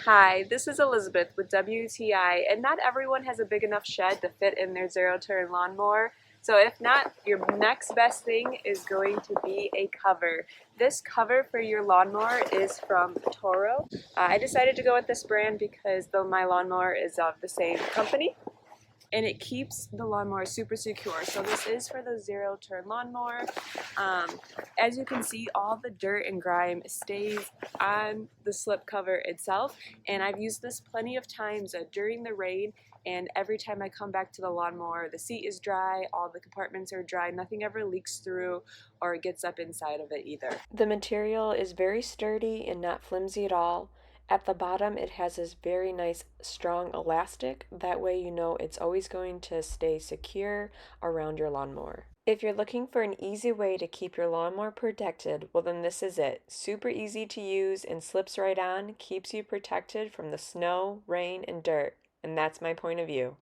Hi, this is Elizabeth with WTI, and not everyone has a big enough shed to fit in their zero-turn lawnmower. So if not, your next best thing is going to be a cover. This cover for your lawnmower is from Toro. I decided to go with this brand because my lawnmower is of the same company, and it keeps the lawnmower super secure. So this is for the zero-turn lawnmower. As you can see, all the dirt and grime stays on the slip cover itself, and I've used this plenty of times during the rain, and every time I come back to the lawnmower, the seat is dry, all the compartments are dry, nothing ever leaks through or gets up inside of it either. The material is very sturdy and not flimsy at all. At the bottom, it has this very nice strong elastic. That way you know it's always going to stay secure around your lawnmower. If you're looking for an easy way to keep your lawnmower protected, well then this is it. Super easy to use and slips right on, keeps you protected from the snow, rain, and dirt. And that's my point of view.